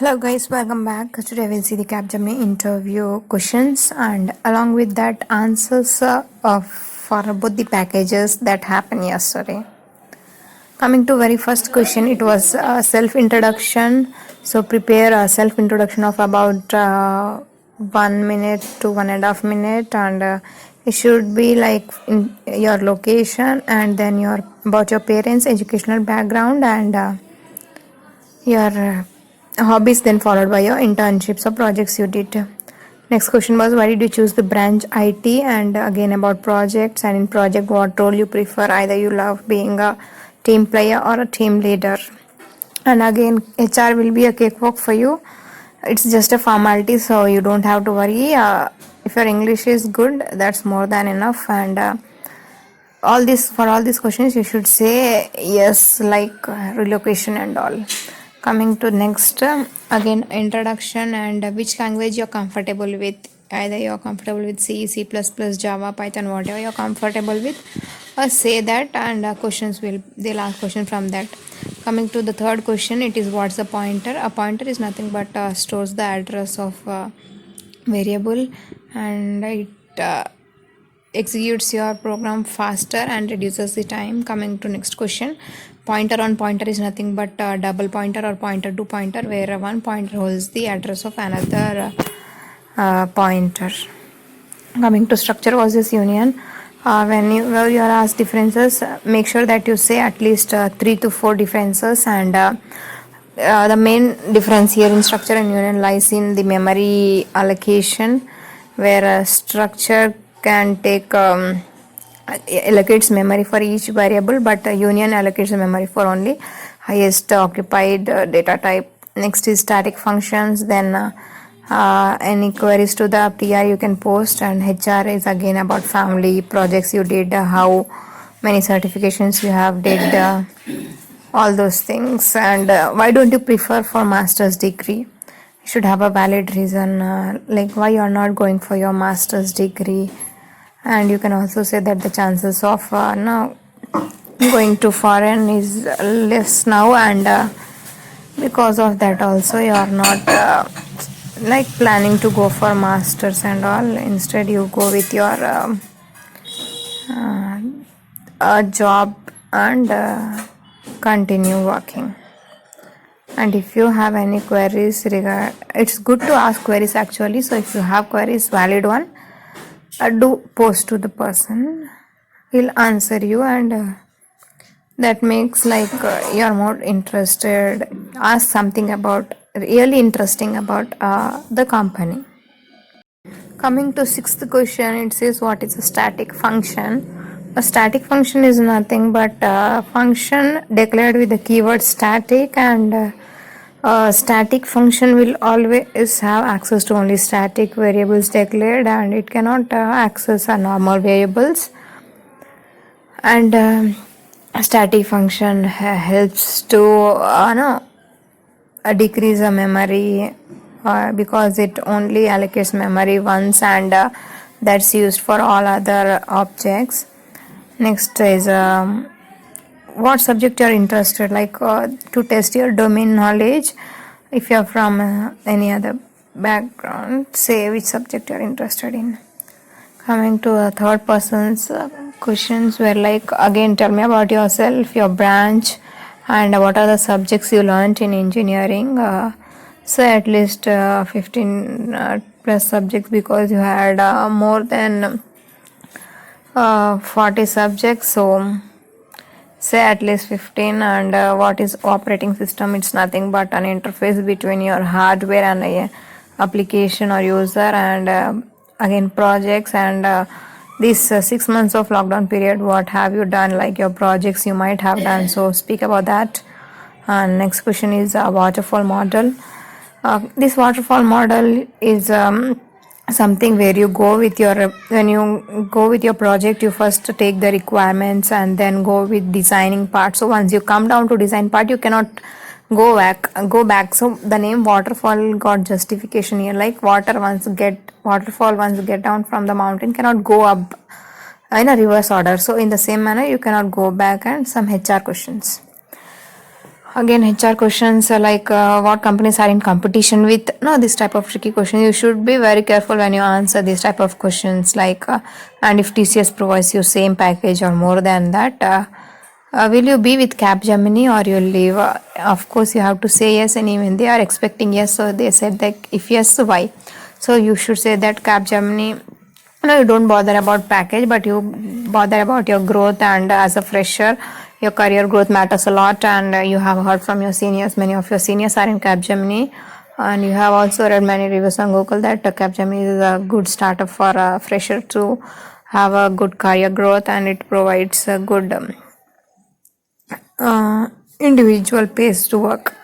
Hello guys, welcome back. Today we'll see the Capgemini interview questions and along with that answers for both the packages that happened yesterday. Coming to very first question, it was self-introduction. So prepare a self-introduction of about 1 minute to 1.5 minutes and it should be like in your location and then your about your parents' educational background and your hobbies, then followed by your internships or projects you did. Next question was why did you choose the branch IT, and again about projects, and in project what role you prefer, either you love being a team player or a team leader. And again HR will be a cakewalk for you. It's just a formality, so you don't have to worry. If your English is good, that's more than enough. And all these questions you should say yes, like relocation and all. Coming to next, again introduction and which language you're comfortable with, either you're comfortable with C++, Java, Python, whatever you're comfortable with, say that, and they'll ask question from that. Coming to the third question, it is what's a pointer. A pointer is nothing but stores the address of variable, and it executes your program faster and reduces the time. Coming to next question, pointer on pointer is nothing but double pointer or pointer to pointer, where one pointer holds the address of another pointer. Coming to structure versus union, when you are asked differences, make sure that you say at least 3 to 4 differences, and the main difference here in structure and union lies in the memory allocation, where a structure can take allocates memory for each variable, but union allocates the memory for only highest occupied data type. Next is static functions, then any queries to the PR you can post, and HR is again about family, projects you did, how many certifications you have did, all those things. And why don't you prefer for master's degree? You should have a valid reason, like why you are not going for your master's degree. And you can also say that the chances of now going to foreign is less now, and because of that also you are not like planning to go for masters and all. Instead you go with your job and continue working. And if you have any queries it's good to ask queries actually. So if you have queries, valid one, do post to the person, he'll answer you, and that makes like you're more interested. Ask something about really interesting about the company. Coming to sixth question, it says what is a static function. A static function is nothing but a function declared with the keyword static, and static function will always have access to only static variables declared, and it cannot access normal variables. And a static function helps to decrease the memory because it only allocates memory once, and that's used for all other objects. Next is what subject you are interested, like to test your domain knowledge. If you are from any other background, say which subject you are interested in. Coming to a third person's questions, where like again tell me about yourself, your branch, and what are the subjects you learned in engineering. Say at least 15 plus subjects, because you had more than 40 subjects, so say at least 15. And what is operating system? It's nothing but an interface between your hardware and a application or user. And again projects, and this 6 months of lockdown period, what have you done, like your projects you might have done, so speak about that. And next question is a waterfall model. This waterfall model is something where you go with your when you go with your project, you first take the requirements and then go with designing part. So once you come down to design part, you cannot go back. So the name waterfall got justification here, like waterfall once get down from the mountain cannot go up in a reverse order. So in the same manner you cannot go back. And some HR questions. Again, HR questions are like what companies are in competition with. No, this type of tricky question. You should be very careful when you answer this type of questions. Like, and if TCS provides you same package or more than that, will you be with Capgemini or you'll leave? Of course, you have to say yes, and even they are expecting yes. So they said that if yes, why? So you should say that Capgemini. No, you don't bother about package, but you bother about your growth. And as a fresher, your career growth matters a lot. And you have heard from your seniors. Many of your seniors are in Capgemini, and you have also read many reviews on Google that Capgemini is a good startup for a fresher to have a good career growth, and it provides a good individual pace to work.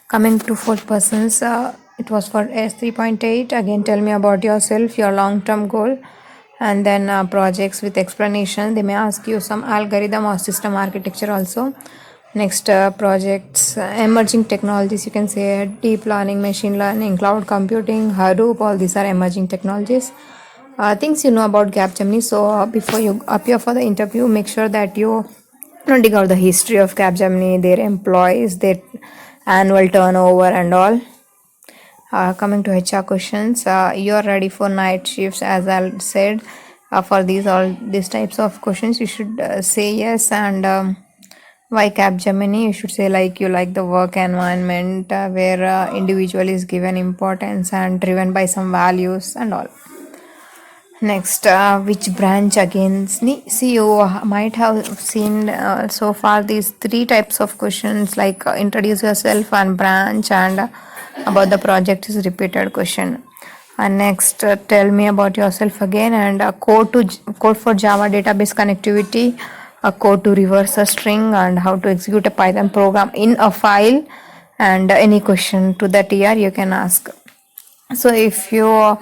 Coming to fourth persons, it was for S3.8. Again, tell me about yourself, your long-term goal, and then projects with explanation. They may ask you some algorithm or system architecture also. Next, projects, emerging technologies. You can say deep learning, machine learning, cloud computing, Hadoop. All these are emerging technologies. Things you know about Capgemini. So before you appear for the interview, make sure that you dig out the history of Capgemini, their employees, their annual turnover, and all. Coming to HR questions, you are ready for night shifts, as I said. For these types of questions, you should say yes. And why Capgemini? You should say like you like the work environment where individual is given importance and driven by some values and all. Next, which branch again? See, you might have seen so far these three types of questions like introduce yourself and branch, and about the project is repeated question. And next, tell me about yourself again, and code for Java database connectivity, a code to reverse a string, and how to execute a Python program in a file, and any question to the TR you can ask. So if you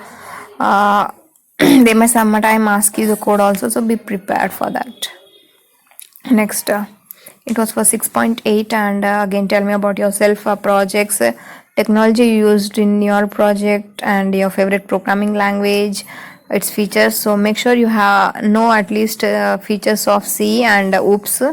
they may sometime ask you the code also, so be prepared for that. Next, it was for 6.8. And again, tell me about yourself, projects, technology used in your project, and your favorite programming language, its features. So make sure you have know at least features of C and OOPS.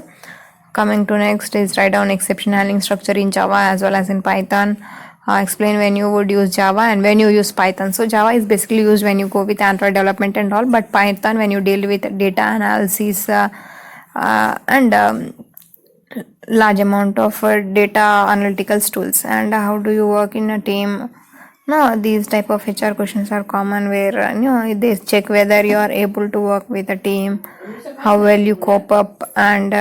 Coming to next is write down exception handling structure in Java as well as in Python. Explain when you would use Java and when you use Python. So Java is basically used when you go with Android development and all, but Python when you deal with data analysis and large amount of data analytical tools. And how do you work in a team? No, these type of HR questions are common where they check whether you are able to work with a team, how well you cope up, and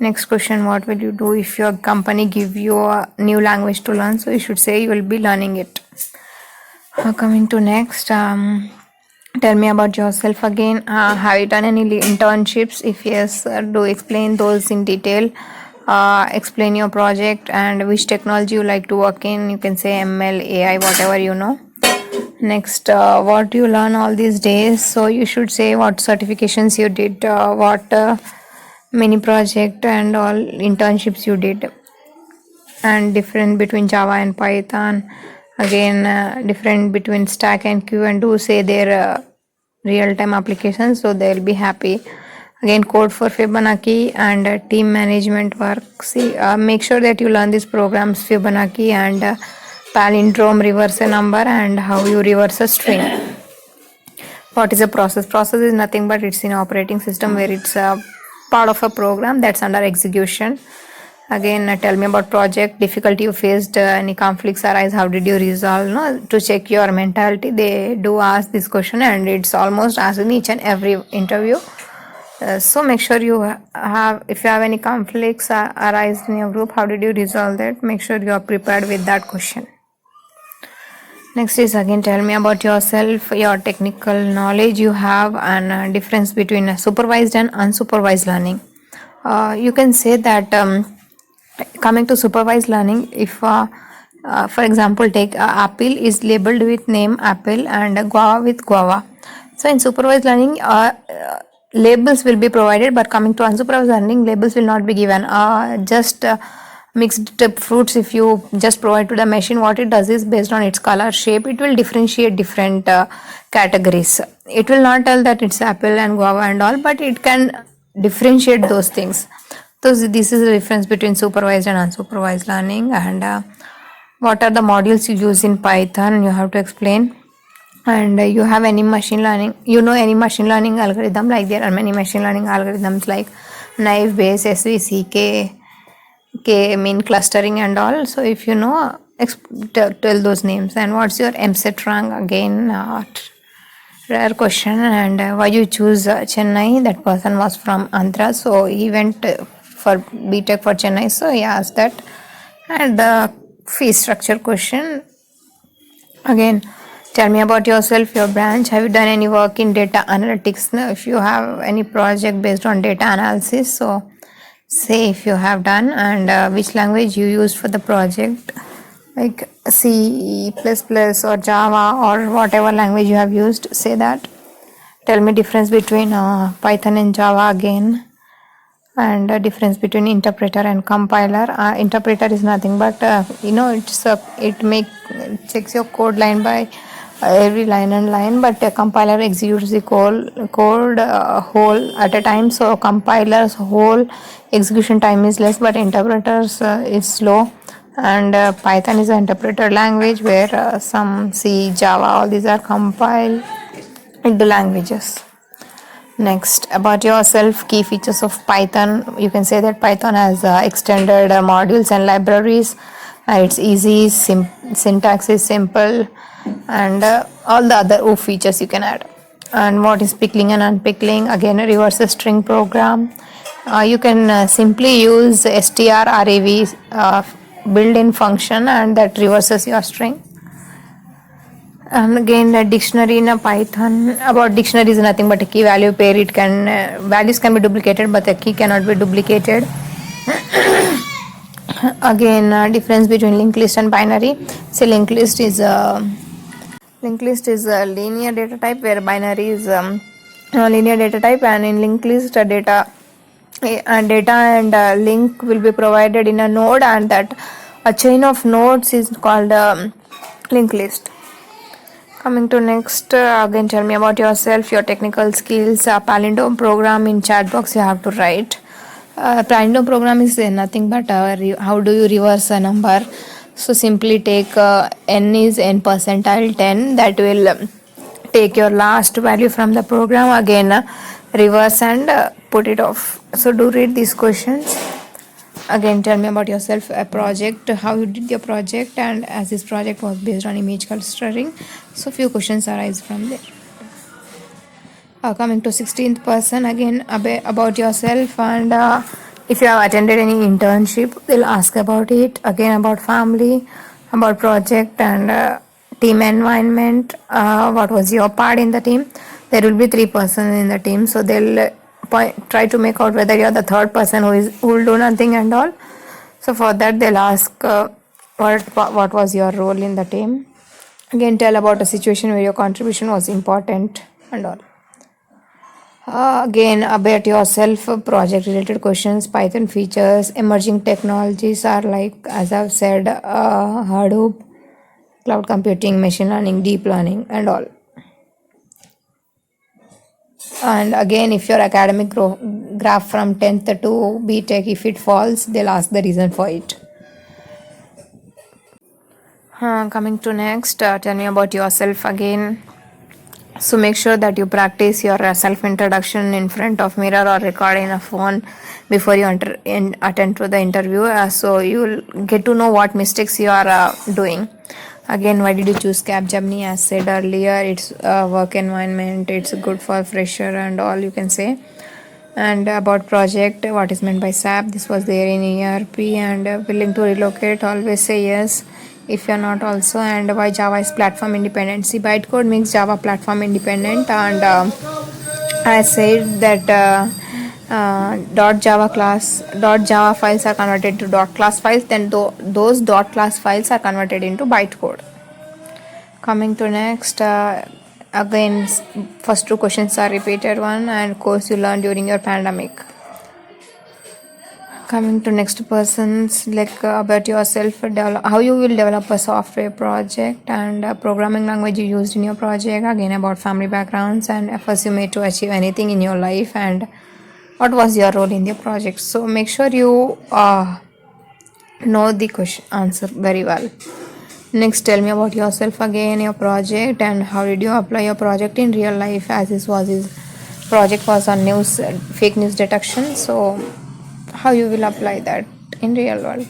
next question, what will you do if your company give you a new language to learn? So you should say you will be learning it. Coming to next, tell me about yourself again. Have you done any internships? If yes, do explain those in detail. Explain your project and which technology you like to work in. You can say ML, AI, whatever you know. Next, what you learn all these days. So you should say what certifications you did, what mini project and all internships you did, and different between Java and Python. Again, different between Stack and Q, and do say their real-time applications, so they'll be happy. Again, code for Fibonacci and team management work. See, make sure that you learn these programs, Fibonacci and palindrome, reverse a number, and how you reverse a string. What is a process? Process is nothing but it's in operating system where it's a part of a program that's under execution. Again, tell me about project, difficulty you faced, any conflicts arise, how did you resolve? No, to check your mentality, they do ask this question, and it's almost asked in each and every interview. So make sure you have, if you have any conflicts arise in your group, how did you resolve that? Make sure you are prepared with that question. Next is again, tell me about yourself, your technical knowledge you have, and difference between supervised and unsupervised learning. You can say that coming to supervised learning, if for example take apple is labeled with name apple and guava with guava. So in supervised learning, labels will be provided, but coming to unsupervised learning, labels will not be given. Just mixed fruits, if you just provide to the machine, what it does is based on its color, shape, it will differentiate different categories. It will not tell that it's apple and guava and all, but it can differentiate those things. So this is the difference between supervised and unsupervised learning. And what are the modules you use in Python? You have to explain. And you have any machine learning, any machine learning algorithm, like there are many machine learning algorithms like naive bayes, svck, k-mean clustering and all. So if you know, tell those names. And what's your MSET rank? Again, rare question. And why you choose Chennai? That person was from Andhra, so he went for BTech for Chennai, so he asked that. And the fee structure question. Again, tell me about yourself, your branch. Have you done any work in data analytics? Now, if you have any project based on data analysis, so say if you have done, and which language you used for the project, like C, or Java, or whatever language you have used, say that. Tell me difference between Python and Java again, and difference between interpreter and compiler. Interpreter is nothing but it checks your code line by every line and line, but a compiler executes the code whole at a time. So compiler's whole execution time is less, but interpreters is slow. And Python is an interpreter language where some C, Java, all these are compiled into languages. Next, about yourself, key features of Python. You can say that Python has extended modules and libraries. It's easy, syntax is simple, and all the other O features you can add. And what is pickling and unpickling? Again, a reverse string program. You can simply use strrev built-in function, and that reverses your string. And again, the dictionary in a Python. About dictionary is nothing but a key value pair. It can values can be duplicated, but the key cannot be duplicated. Again, difference between linked list and binary. So linked list is a linear data type, where binary is linear data type. And in linked list, data and link will be provided in a node, and that a chain of nodes is called linked list. Coming to next, again, tell me about yourself, your technical skills. Palindrome program in chat box you have to write. Palindrome program is nothing but how do you reverse a number. So simply take n is n percentile 10. That will take your last value from the program. Again, reverse and put it off. So do read these questions. Again, tell me about yourself, a project, how you did your project, and as this project was based on image clustering, so few questions arise from there. Coming to 16th person, again about yourself, and if you have attended any internship, they'll ask about it. Again, about family, about project, and team environment. What was your part in the team? There will be 3 persons in the team, so they'll try to make out whether you're the third person who will do nothing and all. So for that, they'll ask what was your role in the team. Again, tell about a situation where your contribution was important and all. Again, about yourself, project related questions, Python features, emerging technologies are like, as I've said, Hadoop, cloud computing, machine learning, deep learning, and all. And again, if your academic graph from 10th to BTech, if it falls, they'll ask the reason for it. Coming to next, tell me about yourself again. So make sure that you practice your self introduction in front of mirror or record in a phone before you attend to the interview, so you'll get to know what mistakes you are doing. Again, why did you choose Capgemini? As said earlier, it's a work environment, it's good for fresher and all, you can say. And about project, what is meant by SAP? This was there in ERP. And willing to relocate, always say yes if you're not also. And why Java is platform independent? See, bytecode makes Java platform independent, and I said that .java files are converted to .class files, then those .class files are converted into bytecode. Coming to next, again, first 2 questions are repeated one, and course you learned during your pandemic. Coming to next persons, like about yourself, how you will develop a software project, and programming language you used in your project. Again, about family backgrounds and efforts you made to achieve anything in your life, and what was your role in the project. So make sure you know the question answer very well. Next, tell me about yourself again, your project, and how did you apply your project in real life, as this project was on news, fake news detection. So how you will apply that in real world.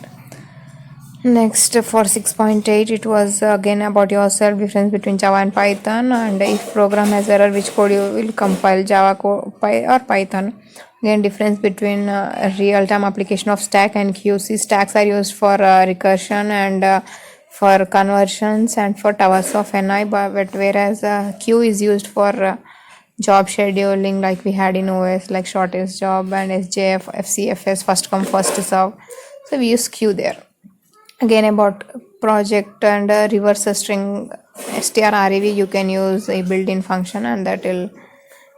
Next, for 6.8, it was again about yourself, difference between Java and Python, and if program has error, which code you will compile, Java or Python. Again, difference between real-time application of stack and QC. Stacks are used for recursion and for conversions and for towers of NI, but whereas queue is used for job scheduling, like we had in OS, like shortest job and SJF, FCFS, first come first serve. So we use queue there. Again, about project and reverse string strrev, you can use a built-in function and that will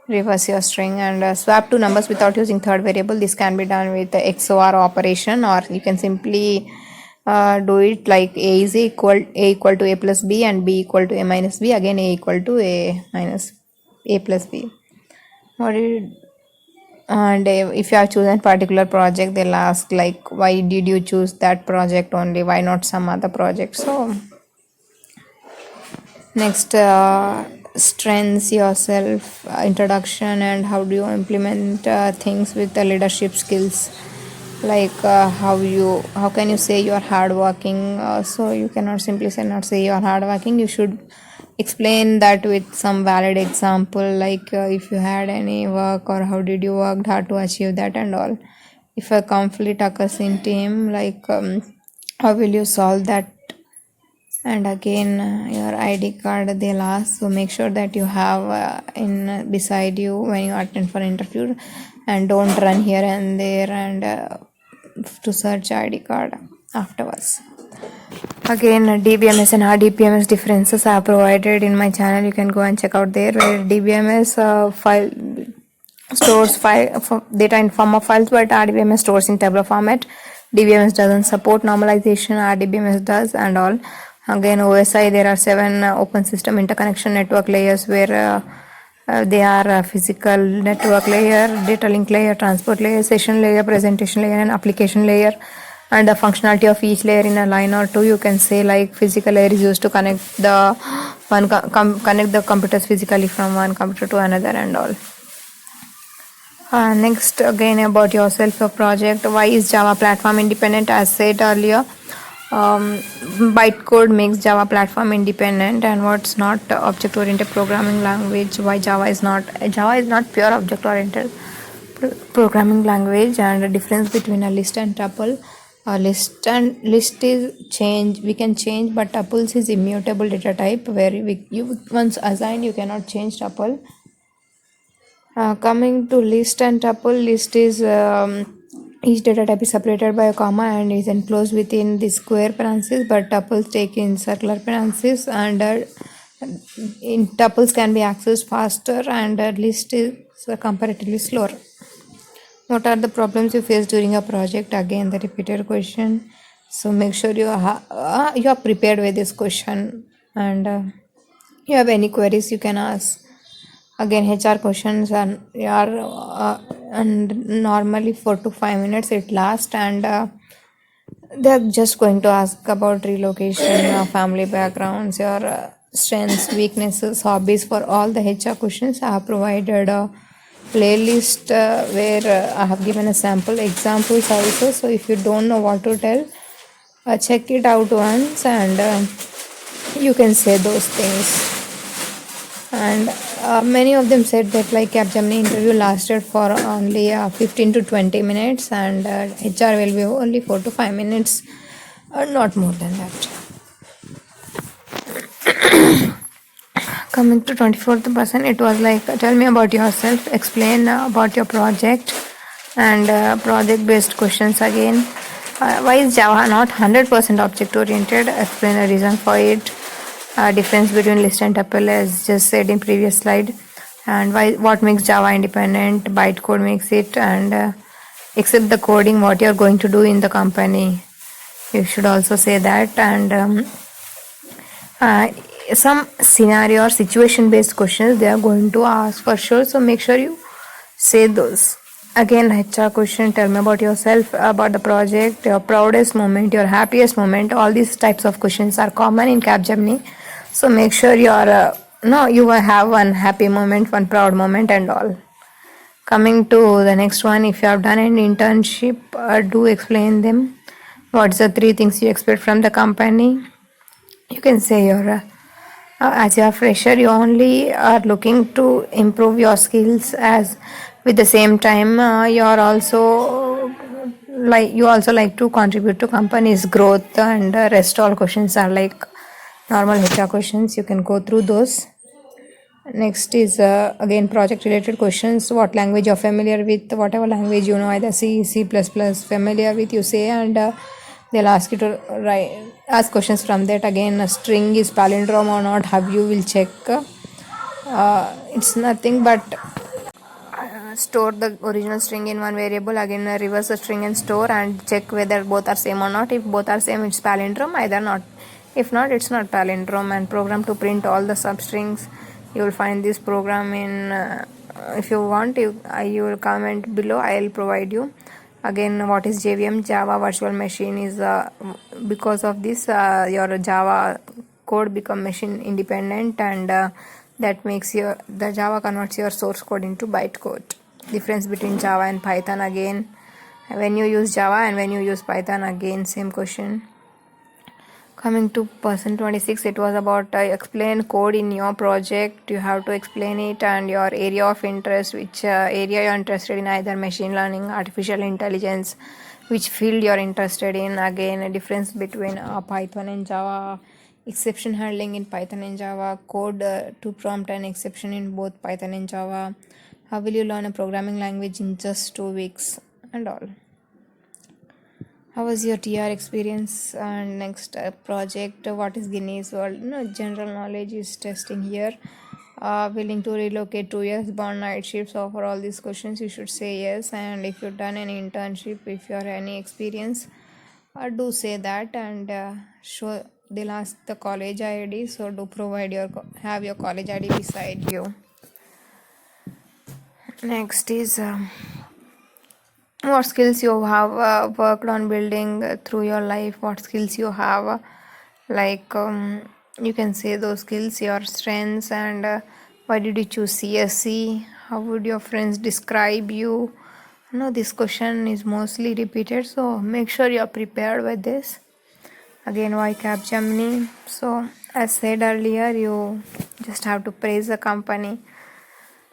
reverse your string, and swap two numbers without using third variable. This can be done with the XOR operation, or you can simply do it like a is equal to a plus b and b equal to a minus b. Again, a equal to a minus a plus b. What did and if you have chosen particular project, they'll ask like, why did you choose that project only, why not some other project. So next, strengths yourself, introduction, and how do you implement things with the leadership skills, like how can you say you are hardworking. So you cannot simply say not say you are hardworking, you should explain that with some valid example, like if you had any work or how did you work hard to achieve that and all. If a conflict occurs in team, like how will you solve that. And again, your ID card they'll ask, so make sure that you have in beside you when you attend for interview, and don't run here and there and to search ID card afterwards. Again, DBMS and RDBMS differences are provided in my channel. You can go and check out there, where DBMS file stores data in form of files, but RDBMS stores in tabular format. DBMS doesn't support normalization, RDBMS does, and all. Again, OSI, there are 7 open system interconnection network layers, where they are physical network layer, data link layer, transport layer, session layer, presentation layer, and application layer. And the functionality of each layer in a line or two, you can say like physical layer is used to connect the connect the computers physically from one computer to another and all. Next, again about yourself, your project. Why is Java platform independent? As said earlier, bytecode makes Java platform independent, and what's not object oriented programming language. Why Java is not pure object oriented programming language. And the difference between a list and tuple. List is we can change, but tuples is immutable data type, where you once assigned you cannot change tuple. Coming to list and tuple, list is each data type is separated by a comma and is enclosed within the square parentheses, but tuples take in circular parentheses, and in tuples can be accessed faster, and list is comparatively slower. What are the problems you face during a project? Again, the repeated question. So make sure you are prepared with this question, and you have any queries you can ask. Again, HR questions are and normally 4 to 5 minutes it lasts, and they're just going to ask about relocation, family backgrounds, your strengths, weaknesses, hobbies. For all the HR questions, I have provided a playlist where I have given a sample examples also. So if you don't know what to tell, check it out once, and you can say those things. And many of them said that like Capgemini interview lasted for only 15 to 20 minutes, and HR will be only 4 to 5 minutes, not more than that. Coming to 24th%, it was like, tell me about yourself, explain about your project, and project based questions again. Why is Java not 100% object oriented? Explain a reason for it. Difference between list and tuple, as just said in previous slide, and what makes Java independent. Bytecode makes it, and except the coding, what you're going to do in the company, you should also say that. And some scenario or situation based questions they are going to ask for sure, so make sure you say those. Again, HR question, tell me about yourself, about the project, your proudest moment, your happiest moment. All these types of questions are common in Capgemini. So make sure you are, no, you will have one happy moment, one proud moment and all. Coming to the next one, if you have done an internship, do explain them. What's the three things you expect from the company? You can say as you're a fresher, you only are looking to improve your skills. As with the same time, you're also you also like to contribute to company's growth, and rest all questions are like normal HR questions. You can go through those. Next is again project related questions. What language you're familiar with? Whatever language you know, either C, C++, familiar with, you say, and they'll ask you to write ask questions from that. Again, a string is palindrome or not, how you will check. It's nothing but store the original string in one variable, again reverse the string and store, and check whether both are same or not. If both are same, it's palindrome, either not. If not, it's not palindrome. And program to print all the substrings, you will find this program in if you want, you will comment below, I will provide you. Again, what is JVM? Java Virtual Machine is because of this your Java code become machine independent, and that makes the Java converts your source code into bytecode. Difference between Java and Python, again when you use Java and when you use Python, again same question. Coming to person 26, it was about explain code in your project. You have to explain it and your area of interest, which area you're interested in, either machine learning, artificial intelligence, which field you're interested in. Again, a difference between Python and Java, exception handling in Python and Java, code to prompt an exception in both Python and Java. How will you learn a programming language in just 2 weeks and all. How was your TR experience? And next project, what is Guinness World? No, general knowledge is testing here. Willing to relocate 2 years, born night shifts, offer all these questions, you should say yes. And if you've done any internship, if you have any experience, do say that, and show. They'll ask the college ID, so do provide have your college ID beside you. Next is what skills you have worked on building through your life. What skills you have, you can say those skills, your strengths, and why did you choose CSC? How would your friends describe you? No, this question is mostly repeated, so make sure you're prepared with this. Again, why Capgemini? So as said earlier, you just have to praise the company.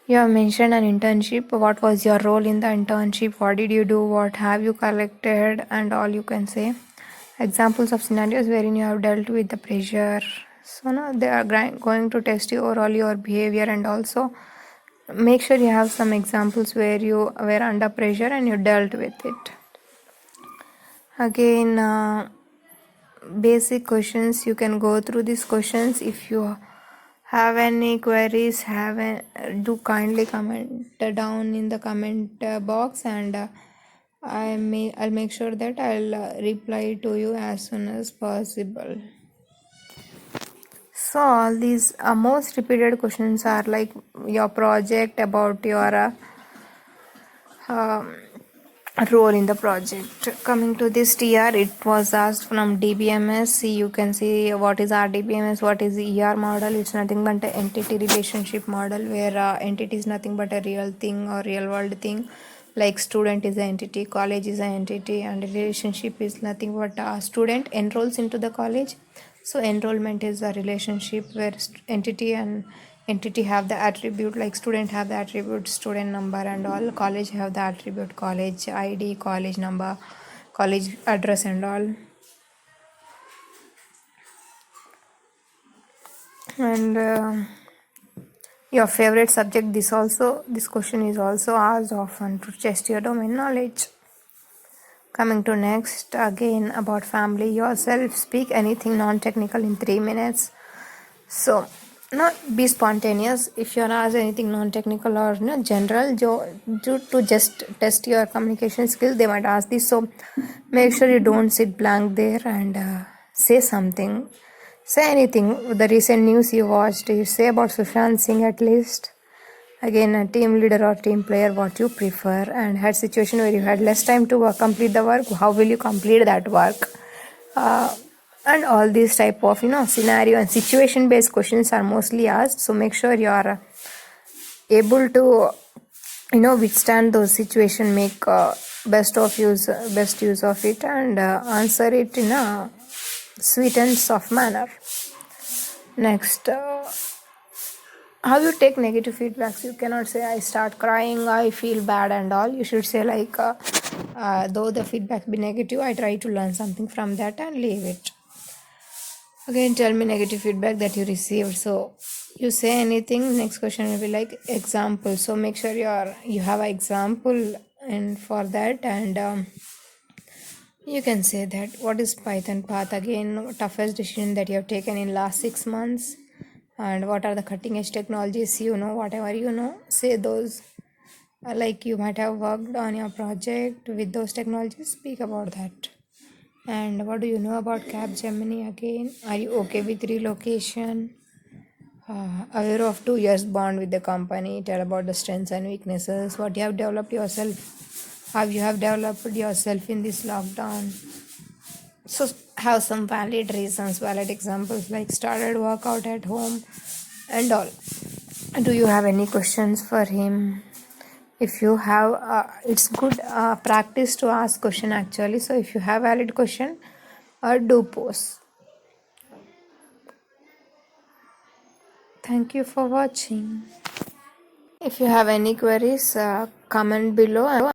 You have mentioned an internship. What was your role in the internship? What did you do? What have you collected? And all you can say. Examples of scenarios wherein you have dealt with the pressure. So now they are going to test you overall your behavior, and also make sure you have some examples where you were under pressure and you dealt with it. Again, basic questions. You can go through these questions. If you have any queries, do kindly comment down in the comment box, and I'll make sure that I'll reply to you as soon as possible. So all these most repeated questions are like your project, about your role in the project. Coming to this TR, it was asked from DBMS. You can see what is RDBMS, what is the ER model. It's nothing but an entity relationship model, where entity is nothing but a real thing or real world thing. Like student is an entity, college is an entity, and relationship is nothing but a student enrolls into the college. So enrollment is a relationship where entity and entity have the attribute, like student have the attribute student number, and all college have the attribute college ID, college number, college address, and all. And your favorite subject, this question is also asked often to test your domain knowledge. Coming to next, again about family, yourself, speak anything non-technical in 3 minutes. So not be spontaneous. If you're asked anything non-technical or general, to just test your communication skill, they might ask this. So make sure you don't sit blank there, and say something. Say anything. The recent news you watched, you say about Sushant Singh at least. Again, a team leader or team player, what you prefer, and had situation where you had less time to complete the work, how will you complete that work? And all these type of scenario and situation based questions are mostly asked, so make sure you are able to withstand those situation, make best use of it, and answer it in a sweet and soft manner. Next, how you take negative feedbacks. You cannot say I start crying, I feel bad and all. You should say like though the feedback be negative, I try to learn something from that and leave it. Again, tell me negative feedback that you received. So you say anything, next question will be like example. So make sure you have an example and for that, and you can say that what is Python path, again toughest decision that you have taken in last 6 months, and what are the cutting edge technologies, whatever say those. Like you might have worked on your project with those technologies, speak about that. And what do you know about Capgemini? Again, are you okay with relocation? Aware of 2 years bond with the company, tell about the strengths and weaknesses, what you have developed yourself, how you have developed yourself in this lockdown. So have some valid reasons, valid examples, like started workout at home and all. Do you have any questions for him? If you have, it's good practice to ask question actually. So if you have valid question, do post. Thank you for watching. If you have any queries, comment below.